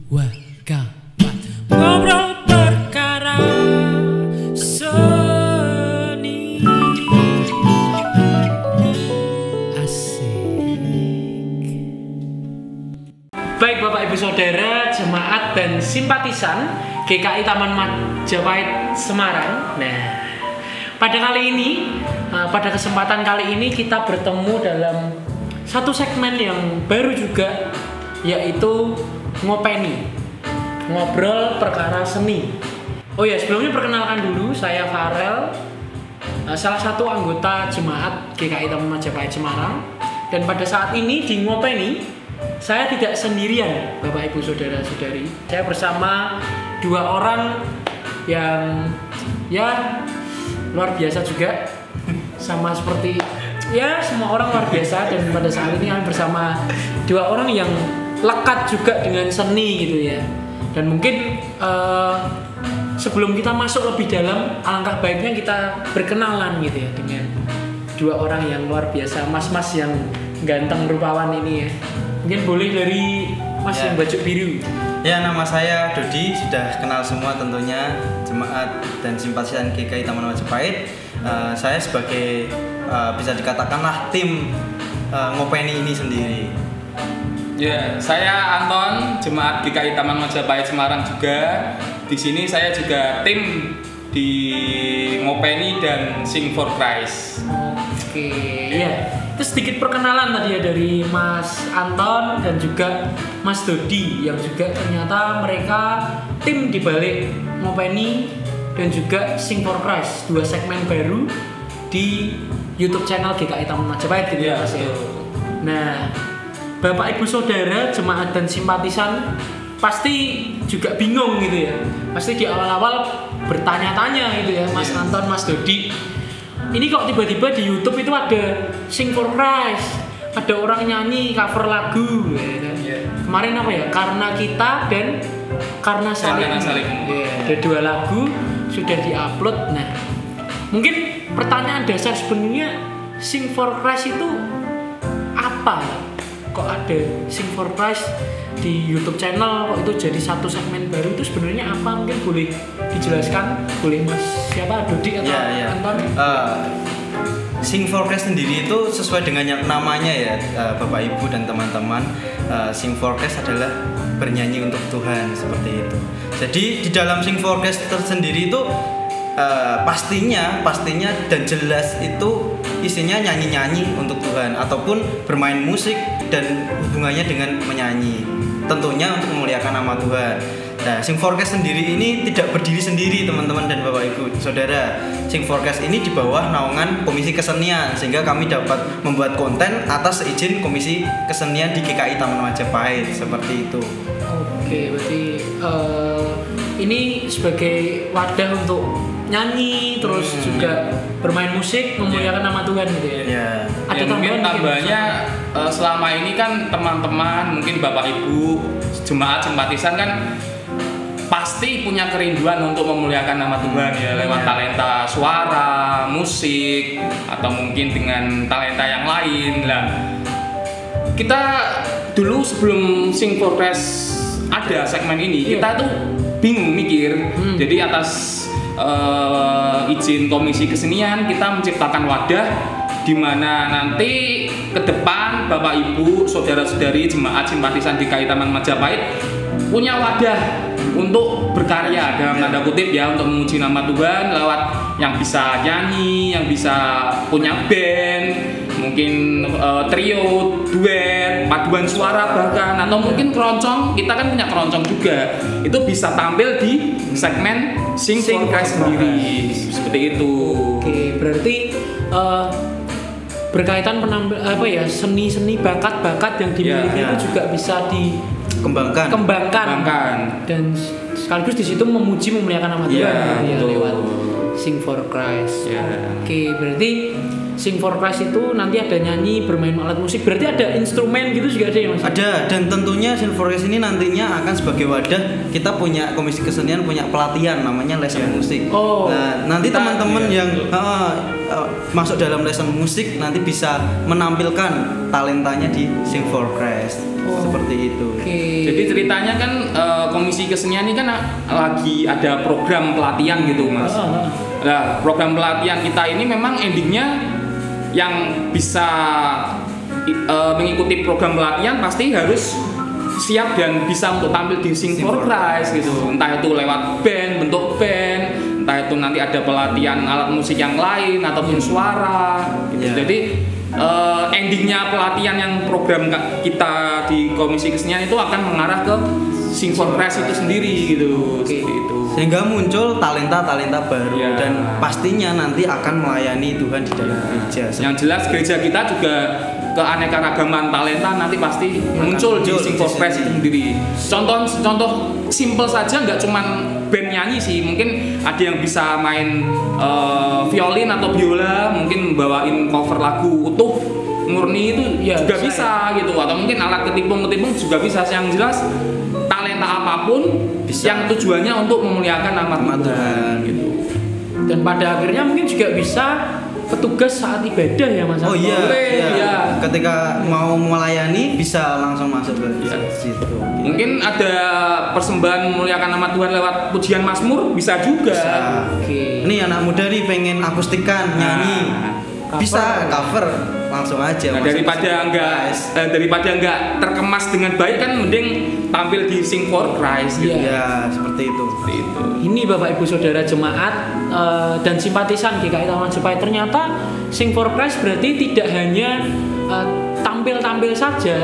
Wakapat ngobrol perkara seni. Asik. Baik Bapak Ibu Saudara, jemaat dan simpatisan GKI Taman Majapahit Semarang. Nah, pada kesempatan kali ini kita bertemu dalam satu segmen yang baru juga, yaitu ngopeni, ngobrol perkara seni. Oh ya, sebelumnya perkenalkan dulu, saya Farel, salah satu anggota jemaat GKI Taman Majapahit Semarang. Dan pada saat ini di ngopeni, saya tidak sendirian, Bapak Ibu Saudara-saudari. Saya bersama dua orang yang ya luar biasa juga, sama seperti ya semua orang luar biasa. Dan pada saat ini kami bersama dua orang yang lekat juga dengan seni gitu ya. Dan mungkin sebelum kita masuk lebih dalam, alangkah baiknya kita berkenalan gitu ya dengan dua orang yang luar biasa, mas-mas yang ganteng rupawan ini ya. Mungkin boleh dari mas yang baju biru. Ya, nama saya Dodi, sudah kenal semua tentunya jemaat dan simpatisan GKI Taman Majapahit. Saya sebagai bisa dikatakanlah tim ngopeni ini sendiri. Ya, saya Anton, jemaat GKI Taman Majapahit Semarang juga. Di sini saya juga tim di ngopeni dan Sing for Christ. Oke, ya. Itu sedikit perkenalan tadi ya dari Mas Anton dan juga Mas Dodi, yang juga ternyata mereka tim di balik ngopeni dan juga Sing for Christ, dua segmen baru di YouTube channel GKI Taman Majapahit gitu ya Mas ya. Nah, Bapak Ibu Saudara, jemaat dan simpatisan pasti juga bingung gitu ya. Pasti di awal-awal bertanya-tanya gitu ya, Mas Anton, Mas Dodi. Ini kok tiba-tiba di YouTube itu ada Sing for Christ, ada orang nyanyi cover lagu ya kan? Kemarin apa ya? Karena Kita dan Karena Saling. Ada dua lagu sudah diupload. Nah, mungkin pertanyaan dasar sebenarnya Sing for Christ itu apa? Kok ada Sing for Christ di YouTube channel, kok itu jadi satu segmen baru, itu sebenarnya apa? Mungkin boleh dijelaskan, boleh Mas siapa, Dodi atau Anton? Sing for Christ sendiri itu sesuai dengan yang namanya ya, Bapak Ibu dan teman-teman. Sing for Christ adalah bernyanyi untuk Tuhan, seperti itu. Jadi di dalam Sing for Christ tersendiri itu pastinya dan jelas itu isinya nyanyi-nyanyi untuk Tuhan ataupun bermain musik dan hubungannya dengan menyanyi, tentunya untuk memuliakan nama Tuhan. Nah, Sing for Christ sendiri ini tidak berdiri sendiri teman-teman dan Bapak Ibu Saudara. Sing for Christ ini di bawah naungan Komisi Kesenian, sehingga kami dapat membuat konten atas izin Komisi Kesenian di GKI Taman Majapahit, seperti itu. Oke, berarti ini sebagai wadah untuk nyanyi, terus juga bermain musik, memuliakan nama Tuhan gitu ya. Ada tambahannya selama ini kan teman-teman, mungkin Bapak Ibu jemaat simpatisan kan pasti punya kerinduan untuk memuliakan nama Tuhan ya, lewat talenta suara, musik, atau mungkin dengan talenta yang lain lah. Kita dulu sebelum Sing for Christ ada segmen ini, kita tuh bingung mikir. Jadi atas izin Komisi Kesenian kita menciptakan wadah di mana nanti ke depan Bapak Ibu, saudara-saudari jemaat simpatisan GKI Taman Majapahit punya wadah untuk berkarya dalam tanda kutip ya, untuk memuji nama Tuhan lewat yang bisa nyanyi, yang bisa punya band, mungkin trio, duet, paduan suara bahkan, atau mungkin keroncong. Kita kan punya keroncong juga, itu bisa tampil di segmen Sing for Christ sendiri, seperti itu. Oke, berarti berkaitan seni-seni, bakat-bakat yang dimiliki itu juga bisa dikembangkan dan sekaligus di situ memuji, memuliakan nama Tuhan lewat Sing for Christ. Oke, berarti Sing for Christ itu nanti ada nyanyi, bermain alat musik, berarti ada instrumen gitu juga ada ya Mas? Ada, dan tentunya Sing for Christ ini nantinya akan sebagai wadah kita punya komisi kesenian, punya pelatihan namanya lesson musik. Oh. Nah, nanti Kita, teman-teman yang masuk dalam lesson musik nanti bisa menampilkan talentanya di Sing for Christ. Seperti itu. Jadi ceritanya kan komisi kesenian ini kan lagi ada program pelatihan gitu Mas. Nah, program pelatihan kita ini memang endingnya yang bisa mengikuti program pelatihan pasti harus siap dan bisa untuk tampil di Sing for Christ gitu. Entah itu lewat band, bentuk band, entah itu nanti ada pelatihan alat musik yang lain ataupun suara gitu. Jadi endingnya pelatihan yang program kita di komisi kesenian itu akan mengarah ke Sing for Christ itu sendiri gitu. Seperti itu. Sehingga muncul talenta-talenta baru dan pastinya nanti akan melayani Tuhan di dalam gereja. Yang jelas gereja kita juga keanekaragaman talenta nanti pasti muncul di Sing for Christ itu sendiri. Contoh simple saja, nggak cuman band nyanyi sih, mungkin ada yang bisa main violin atau biola, mungkin bawain cover lagu utuh murni itu juga bisa gitu, atau mungkin alat ketipung juga bisa. Yang jelas talenta apapun bisa, yang tujuannya untuk memuliakan nama Tuhan gitu. Dan pada akhirnya mungkin juga bisa petugas saat ibadah ya Mas. Oh iya, iya. Ketika mau melayani bisa langsung masuk ke situ. Mungkin ada persembahan memuliakan nama Tuhan lewat pujian mazmur bisa juga. Bisa. Ini anak muda nih pengen akustikan, nyanyi. Bisa cover langsung aja. Nah, daripada enggak terkemas dengan baik kan mending tampil di Sing for Christ gitu. Ya, seperti itu. Ini Bapak Ibu Saudara jemaat dan simpatisan GKI Taman Jepait, ternyata Sing for Christ berarti tidak hanya tampil-tampil saja,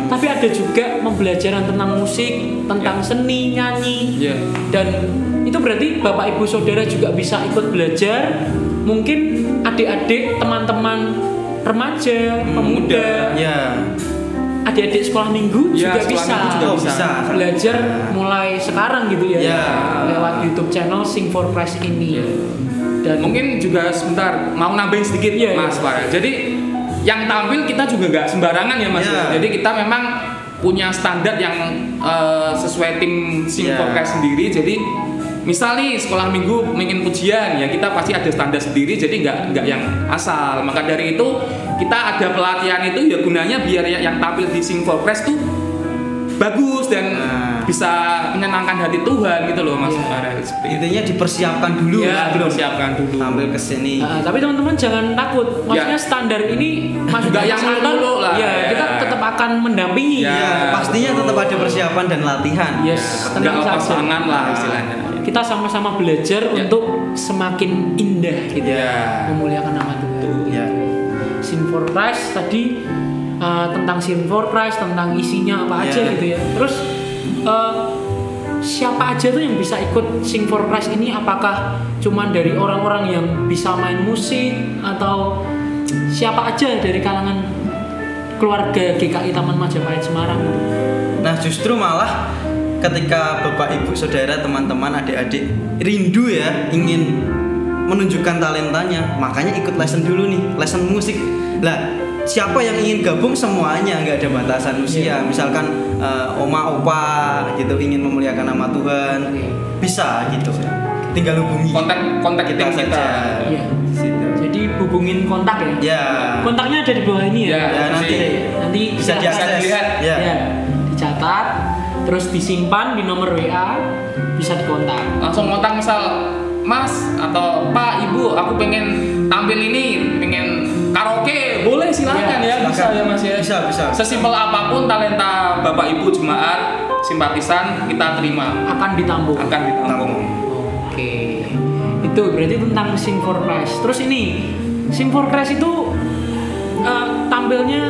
tapi ada juga pembelajaran tentang musik, tentang seni, nyanyi. Dan itu berarti Bapak Ibu Saudara juga bisa ikut belajar. Mungkin adik-adik, teman-teman remaja, pemuda, adik-adik sekolah minggu juga bisa belajar mulai sekarang gitu ya, lewat YouTube channel Sing for Christ ini. Dan mungkin juga sebentar mau nambahin sedikit Mas Farel. Jadi yang tampil kita juga nggak sembarangan ya Mas. Jadi kita memang punya standar yang sesuai tim Sing for Christ sendiri. Jadi misal nih sekolah minggu ingin pujian ya kita pasti ada standar sendiri, jadi nggak yang asal. Maka dari itu kita ada pelatihan itu ya gunanya biar yang tampil di Sing for Christ tuh bagus dan bisa menyenangkan hati Tuhan gitu loh Mas Farel. Intinya dipersiapkan dulu dipersiapkan dulu tampil ke sini. Tapi teman-teman jangan takut, maksudnya standar ini juga yang dulu lah. Kita tetap akan mendampingi. Pastinya tetap ada persiapan dan latihan. Nggak pasangan lah istilahnya. Kita sama-sama belajar untuk semakin indah gitu memuliakan nama Tuhan. Sing for Christ tadi tentang Sing for Christ, tentang isinya apa aja gitu ya. Terus siapa aja tuh yang bisa ikut Sing for Christ ini? Apakah cuman dari orang-orang yang bisa main musik atau siapa aja dari kalangan keluarga GKI Taman Majapahit Semarang? Nah, justru malah ketika Bapak Ibu Saudara, teman-teman, adik-adik rindu ya ingin menunjukkan talentanya, makanya ikut lesson dulu nih, lesson musik. Lah, siapa yang ingin gabung semuanya, nggak ada batasan usia. Misalkan oma opa gitu ingin memuliakan nama Tuhan, bisa gitu. Tinggal hubungi kontak kita saja. Jadi hubungin kontak ya. Kontaknya ada di bawah ini ya. Nanti bisa dilihat. Dicatat, terus disimpan di nomor WA, bisa dikontak. Langsung kontak misal Mas atau Pak, Ibu, aku pengen tampil ini, pengen karaoke, boleh silakan bisa ya Mas ya. Bisa. Sesimpel apapun talenta Bapak Ibu jemaat, simpatisan kita terima. Akan ditampung. Oke. Itu berarti tentang Sing for Christ. Terus ini Sing for Christ itu tampilnya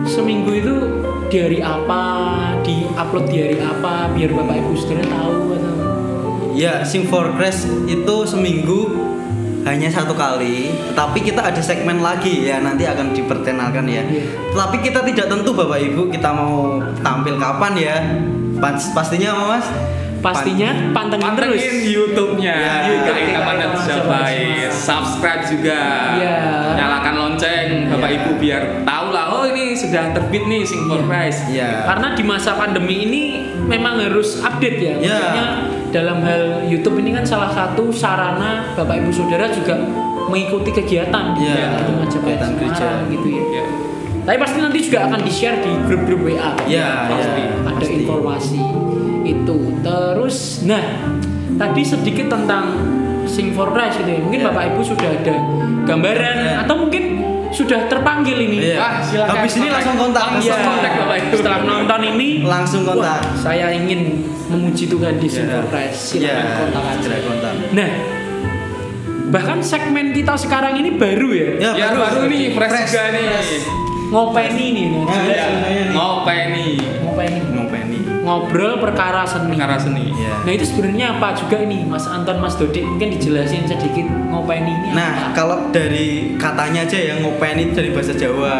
seminggu itu di hari apa, di-upload di hari apa, biar Bapak Ibu Saudara tahu atau? Ya, Sing for Christ itu seminggu hanya satu kali, tapi kita ada segmen lagi ya, nanti akan diperkenalkan ya. Tapi kita tidak tentu Bapak Ibu kita mau tampil kapan ya. Pastinya Mas pastinya pantengin terus YouTube-nya Ya, KI Taman Majapahit. Subscribe juga. Ya. Nyalakan lonceng Bapak Ya. Ibu biar tahu lah, oh ini sudah terbit nih Sing for Christ. Iya. Karena di masa pandemi ini memang harus update ya. Ya. Maksudnya dalam hal YouTube ini kan salah satu sarana Bapak Ibu Saudara juga mengikuti kegiatan di Ya, Gereja Majapahit kegiatan gereja. Semarang gitu ya. Ya. Tapi pasti nanti juga akan di-share di grup-grup WA. Ya, pasti ya, ada pasti. informasi itu. Terus, nah tadi sedikit tentang Sing for Christ gitu ya. Mungkin Ya. Bapak Ibu sudah ada gambaran Ya. atau mungkin sudah terpanggil ini. Iya. Wah, silakan. Habis ini langsung kontak. Iya. kontak Bapak Ibu. Setelah nonton ini Langsung kontak. wah, saya ingin memuji Tuhan di Sing Ya. for Christ. Silakan kontak aja. Silakan kontak. Nah, bahkan segmen kita sekarang ini baru ya. Ya, baru nih, fresh juga nih. Ngopeni nih, Nah, jelas. ya. Ngopeni. Ngopeni. Ngopeni. Ngobrol perkara seni. Perkara seni. Iya. Nah itu sebenarnya apa juga ini Mas Anton, Mas Dodi, mungkin dijelasin sedikit ngopeni ini Nah, apa? kalau dari katanya aja ya, ngopeni itu dari bahasa Jawa.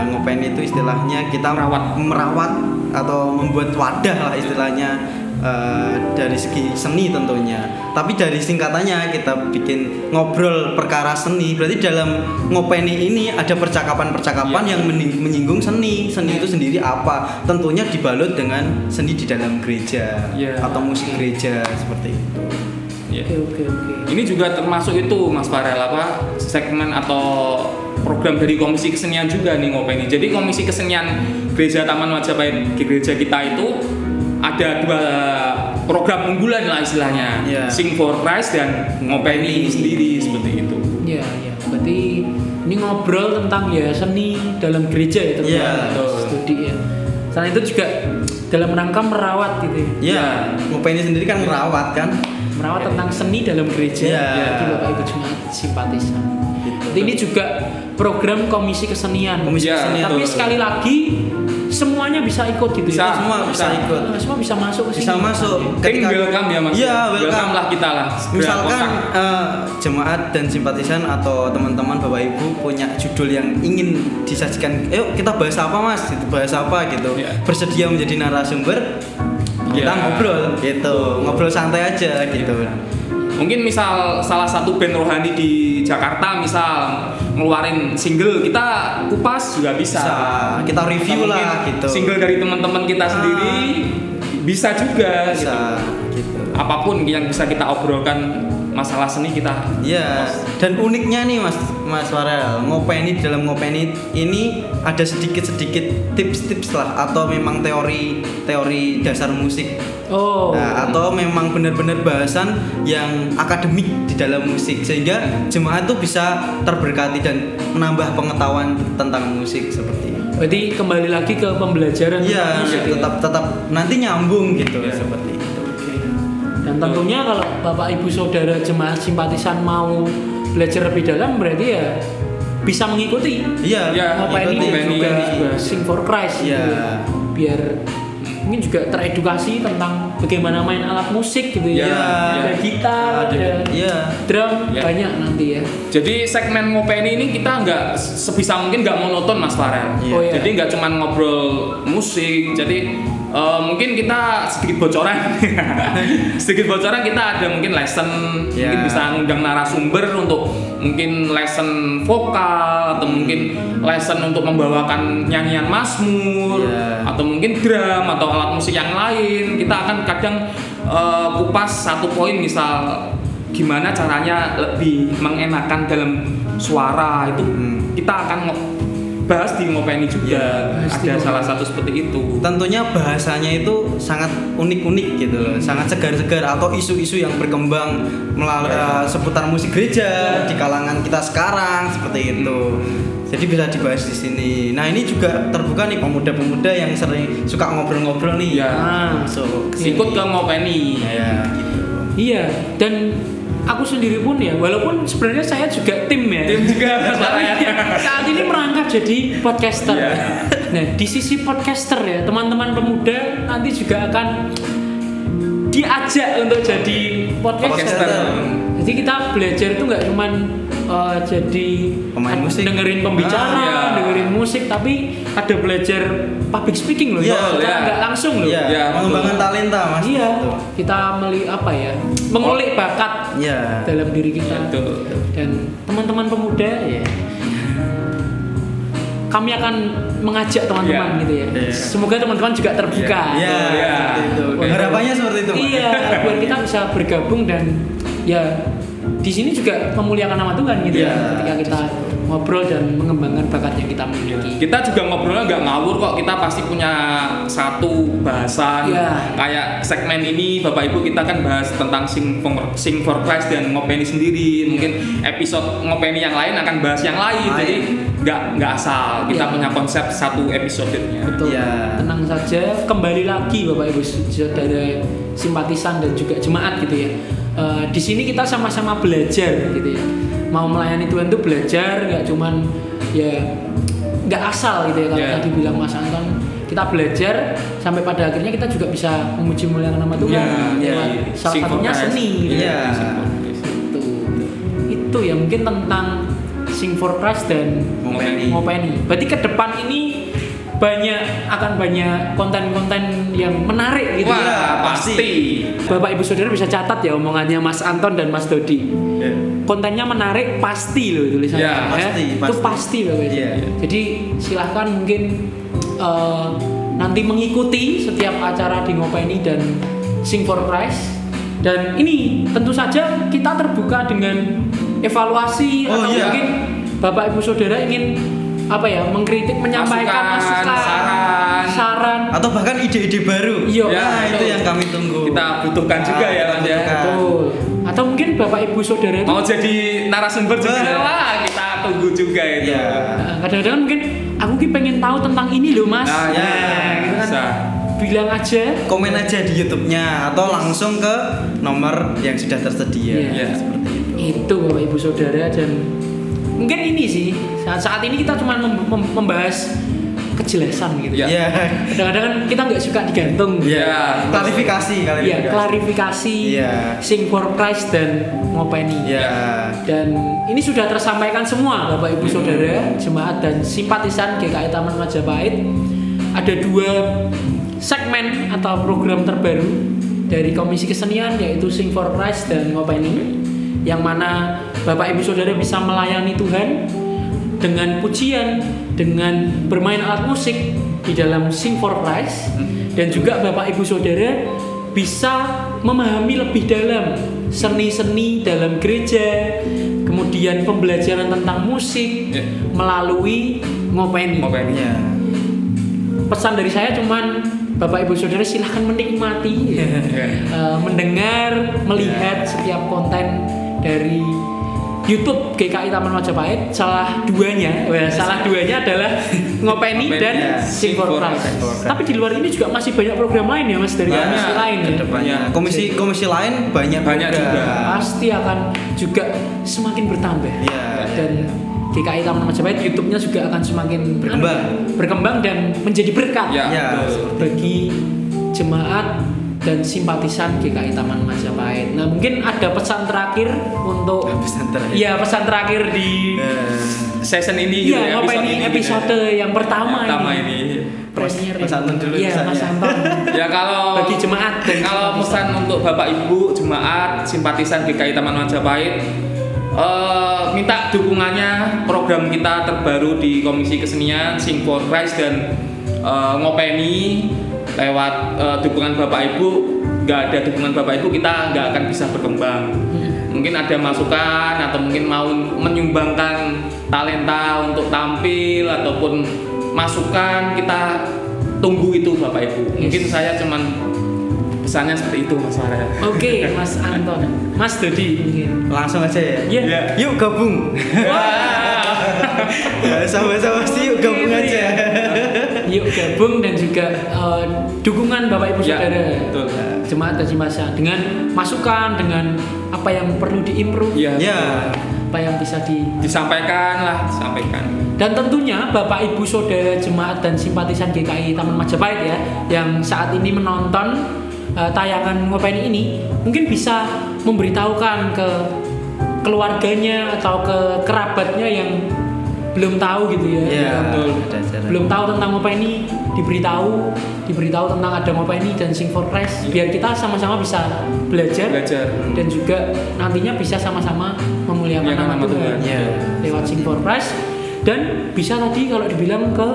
Ngopeni itu istilahnya kita merawat atau membuat wadah lah istilahnya, dari segi seni tentunya. Tapi dari singkatannya kita bikin ngobrol perkara seni. Berarti dalam ngopeni ini ada percakapan-percakapan yang menyinggung seni. Seni itu sendiri apa? Tentunya dibalut dengan seni di dalam gereja atau musik gereja seperti itu. Ya. Oke. Ini juga termasuk itu Mas Farel, apa segmen atau program dari Komisi Kesenian juga nih Ngopeni. Jadi Komisi Kesenian Gereja Taman Majapahit gereja kita itu ada 2 program unggulan lah istilahnya, Yeah. Sing for Christ dan Ngopeni sendiri seperti itu. Iya. Berarti ini ngobrol tentang ya seni dalam gereja ya terutama Iya, betul. studi ya. Selain itu juga dalam rangka merawat gitu ya. Ya, ngopeni sendiri kan merawat kan. Merawat tentang seni dalam gereja. Iya. Jadi Bapak Ibu Jemaat simpatisan. Jadi ini juga program Komisi Kesenian. Komisi Ya, Kesenian. Tapi betul. sekali lagi semuanya bisa ikut gitu Bisa. ya. Semua bisa ikut. Nah, semua bisa masuk ke sini. Bisa masuk. Tim welcome ya Mas. Iya, welcome lah kita lah. Segera Misalkan kontak. jemaat dan simpatisan atau teman-teman Bapak Ibu punya judul yang ingin disajikan, ayo kita bahas apa Mas? Itu bahas apa gitu. Iya. Bersedia menjadi narasumber. Kita Iya. ngobrol gitu. Ngobrol santai aja gitu. Mungkin misal salah satu band rohani di Jakarta misal ngeluarin single, kita kupas juga bisa. Kita review Atau lah mungkin gitu. Single dari teman-teman kita sendiri bisa juga Bisa gitu. gitu. Apapun yang bisa kita obrolkan masalah seni kita. Iya, dan uniknya nih Mas Farel, ngopeni dalam ngopeni ini ada sedikit-sedikit tips-tips lah atau memang teori dasar musik. Oh. Nah, atau memang benar-benar bahasan yang akademik di dalam musik sehingga jemaat tuh bisa terberkati dan menambah pengetahuan tentang musik seperti itu. Berarti kembali lagi ke pembelajaran Iya, tentang musik ya? tetap nanti nyambung gitu Iya. seperti itu. Oke. Dan tentunya kalau Bapak Ibu Saudara jemaat simpatisan mau belajar lebih dalam berarti ya bisa mengikuti Iya, Iya, Ngopeni ngikuti dan juga Ngopeni. Sing for Christ gitu Iya. ya. Biar mungkin juga teredukasi tentang bagaimana main alat musik gitu ya. Iya, Ada gitar, ada Iya. drum, Iya. banyak nanti ya. Jadi segmen Ngopeni ini kita nggak sebisa mungkin nggak monoton Mas Farel. Iya. Oh, iya. Jadi nggak cuma ngobrol musik. Jadi mungkin kita sedikit bocoran, sedikit bocoran kita ada mungkin lesson, Iya. mungkin bisa ngundang narasumber untuk mungkin lesson vokal atau mungkin lesson untuk membawakan nyanyian mazmur Iya. atau mungkin drum atau alat musik yang lain. Kita akan kadang kupas satu poin misal gimana caranya lebih mengenakan dalam suara itu kita akan bahas di Ngopeni juga. Bahas di Ada Ngopeni. salah satu seperti itu. Tentunya bahasanya itu sangat unik-unik gitu loh, sangat segar-segar atau isu-isu yang berkembang melalui seputar musik gereja di kalangan kita sekarang seperti itu. Jadi bisa dibahas di sini. Nah ini juga terbuka nih pemuda-pemuda yang sering suka ngobrol-ngobrol nih. Ya. Masuk. Ikut ke Ngopeni. Ya gitu. Iya, dan aku sendiri pun ya, walaupun sebenarnya saya juga tim ya. Tim juga, Tapi saat ini merangkap jadi podcaster. Iya. Nah, di sisi podcaster ya, teman-teman pemuda nanti juga akan diajak untuk jadi podcaster. Podcaster. Jadi kita belajar itu nggak cuman jadi Pemain musik. dengerin pembicara, Iya. dengerin musik, tapi ada belajar public speaking loh, Iya, secara iya. nggak langsung loh. Iya, Ya, mengembangkan talenta Mas. Iya, Gitu. kita mengulik bakat Iya. dalam diri kita. Betul. Dan teman-teman pemuda ya, kami akan mengajak teman-teman Iya. gitu ya. Iya. Semoga teman-teman juga terbuka. Iya, Iya. seperti itu. Oke. Harapannya seperti itu, Mas. Iya, biar kita bisa bergabung dan ya di sini juga memuliakan nama Tuhan gitu Iya. ya. Ketika kita ngobrol dan mengembangkan bakat yang kita miliki. Kita juga ngobrolnya nggak ngawur kok, kita pasti punya satu bahasan. Iya. Kayak segmen ini Bapak Ibu kita kan bahas tentang Sing for Christ dan Ngopeni sendiri. Mungkin episode Ngopeni yang lain akan bahas yang lain. Jadi nggak asal, kita Iya. punya konsep satu episodenya. Betul. Iya. Tenang saja, kembali lagi Bapak Ibu saudara simpatisan dan juga jemaat gitu ya. Di sini kita sama-sama belajar gitu ya. Mau melayani Tuhan tuh belajar, nggak cuman ya nggak asal gitu ya. Kalau Yeah. tadi bilang Mas Anton, kita belajar sampai pada akhirnya kita juga bisa memuji muliakan nama Tuhan. Iya, Lewat iya. salah Sing for satunya Christ. seni. Gitu. Iya. Sing for Christ. Itu ya mungkin tentang Sing for Christ dan Ngopeni. Berarti ke depan ini akan banyak konten-konten yang menarik gitu Wah, ya. pasti. Bapak Ibu Saudara bisa catat ya omongannya Mas Anton dan Mas Dodi. Iya. Kontennya menarik pasti loh tulisannya. Ya, pasti, Itu pasti. pasti Bapak Ibu. Iya. Jadi silahkan mungkin nanti mengikuti setiap acara di Ngopeni dan Sing for Christ. Dan ini tentu saja kita terbuka dengan evaluasi Oh, atau iya. mungkin Bapak Ibu Saudara ingin mengkritik, menyampaikan Masukan, saran. Atau bahkan ide-ide baru. Iya. Nah, Iya. itu yang kami tunggu. Kita butuhkan juga ya, kita Mas ya. butuhkan. Betul. Atau mungkin Bapak Ibu Saudara itu Mau jadi narasumber juga, Wah. wah kita tunggu juga itu. Iya. kadang-kadang mungkin aku pengen tahu tentang ini loh Mas. Nah, ya, gitu kan. bisa. Bilang aja. Komen aja di YouTube-nya atau langsung ke nomor yang sudah tersedia. Iya. Iya. Seperti itu. Itu Bapak Ibu Saudara, dan mungkin ini sih saat ini kita cuma membahas kejelasan gitu. Iya. Iya. Kadang-kadang kan kita nggak suka digantung. Iya. Klarifikasi kali Iya, klarifikasi Iya. Sing for Christ dan Ngopeni. Iya. Dan ini sudah tersampaikan semua Bapak Ibu Saudara, jemaat dan simpatisan GKI Taman Majapahit. Ada 2 segmen atau program terbaru dari Komisi Kesenian, yaitu Sing for Christ dan Ngopeni, yang mana Bapak Ibu Saudara bisa melayani Tuhan dengan pujian, dengan bermain alat musik di dalam Sing for Christ, dan juga Bapak Ibu Saudara bisa memahami lebih dalam seni-seni dalam gereja, kemudian pembelajaran tentang musik Ya. melalui Ngopeni. Ngopeni. Iya. Pesan dari saya cuman Bapak Ibu Saudara silahkan menikmati, mendengar, melihat setiap konten dari YouTube GKI Taman Majapahit. Salah duanya adalah Ngopeni dan Ya, Sing for Christ. Sing for Christ. Tapi di luar ini juga masih banyak program lain ya Mas, dari Banyak. komisi lain ya. Kedepannya. Iya. Komisi lain banyak juga. Pasti akan juga semakin bertambah. Iya. Dan GKI Taman Majapahit YouTube-nya juga akan semakin berkembang dan menjadi berkat Ya, Ya. betul. bagi jemaat dan simpatisan GKI Taman Majapahit. Nah, mungkin ada pesan terakhir untuk Pesan terakhir. Iya, pesan terakhir di Season ini gitu Iya, ya, Ngopeni ini episode gitu ya. yang pertama ini. Premier. Mas Anton dulu Iya, pesannya. Mas Anton. Ya kalau Bagi jemaat dan kalau simpatisan. pesan untuk Bapak Ibu jemaat simpatisan GKI Taman Majapahit, minta dukungannya program kita terbaru di Komisi Kesenian Sing for Christ dan Ngopeni. Lewat dukungan Bapak Ibu, nggak ada dukungan Bapak Ibu kita nggak akan bisa berkembang. Mungkin ada masukan atau mungkin mau menyumbangkan talenta untuk tampil ataupun masukan, kita tunggu itu Bapak Ibu. Mungkin saya cuman pesannya seperti itu Mas Farah. Oke, Mas Anton. Mas Dodi mungkin. Langsung aja ya. Iya. Yuk gabung. Wah. Ya, sama-sama sih yuk gabung aja. Yuk gabung dan juga dukungan Bapak Ibu Ya, Saudara, betul. jemaat dan simpatisan, dengan masukan, dengan apa yang perlu diimprove, Iya. Ya. apa yang bisa Disampaikan. dan tentunya Bapak Ibu Saudara jemaat dan simpatisan GKI Taman Majapahit ya, yang saat ini menonton tayangan Ngopeni ini, mungkin bisa memberitahukan ke keluarganya atau ke kerabatnya yang belum tahu gitu ya. Iya, Betul. ada acara. Belum tahu tentang Ngopeni, diberitahu tentang ada Ngopeni dan Sing for Christ, biar kita sama-sama bisa belajar dan juga nantinya bisa sama-sama memuliakan nama Tuhan Iya. lewat Sing for Christ, dan bisa tadi kalau dibilang ke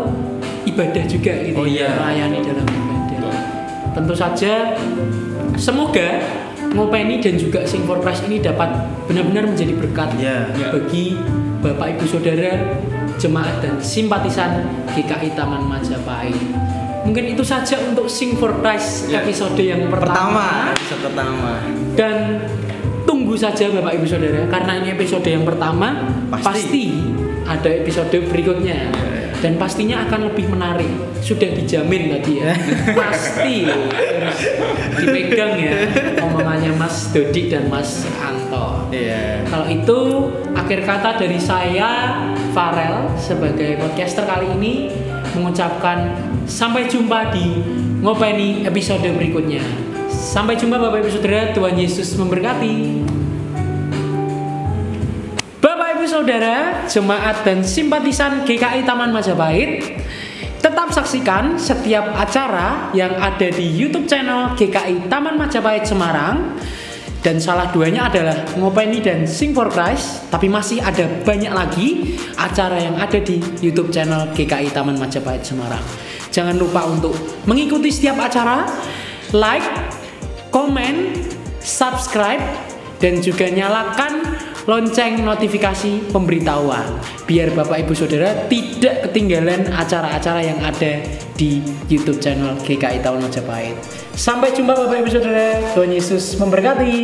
ibadah juga gitu. Oh iya. Melayani dalam ibadah. Tentu saja semoga Ngopeni dan juga Sing for Christ ini dapat benar-benar menjadi berkat Iya. bagi Bapak Ibu Saudara, jemaat dan simpatisan GKI Taman Majapahit. Mungkin itu saja untuk Sing for Christ episode yang pertama. Episode pertama. Dan tunggu saja Bapak Ibu Saudara, karena ini episode yang pertama, pasti ada episode berikutnya. Dan pastinya akan lebih menarik. Sudah dijamin tadi ya. Pasti harus dipegang ya omongannya Mas Dodi dan Mas Anton. Iya. Kalau itu akhir kata dari saya Farel sebagai podcaster kali ini mengucapkan sampai jumpa di Ngopeni episode berikutnya. Sampai jumpa Bapak Ibu Saudara, Tuhan Yesus memberkati. Bapak Ibu Saudara, jemaat dan simpatisan GKI Taman Majapahit, tetap saksikan setiap acara yang ada di YouTube channel GKI Taman Majapahit Semarang. Dan salah duanya adalah Ngopeni dan Sing for Christ. Tapi masih ada banyak lagi acara yang ada di YouTube channel GKI Taman Majapahit Semarang. Jangan lupa untuk mengikuti setiap acara, like, komen, subscribe, dan juga nyalakan lonceng notifikasi pemberitahuan biar Bapak Ibu Saudara tidak ketinggalan acara-acara yang ada di YouTube channel GKI Taman Majapahit. Sampai jumpa Bapak Ibu Saudara, Tuhan Yesus memberkati.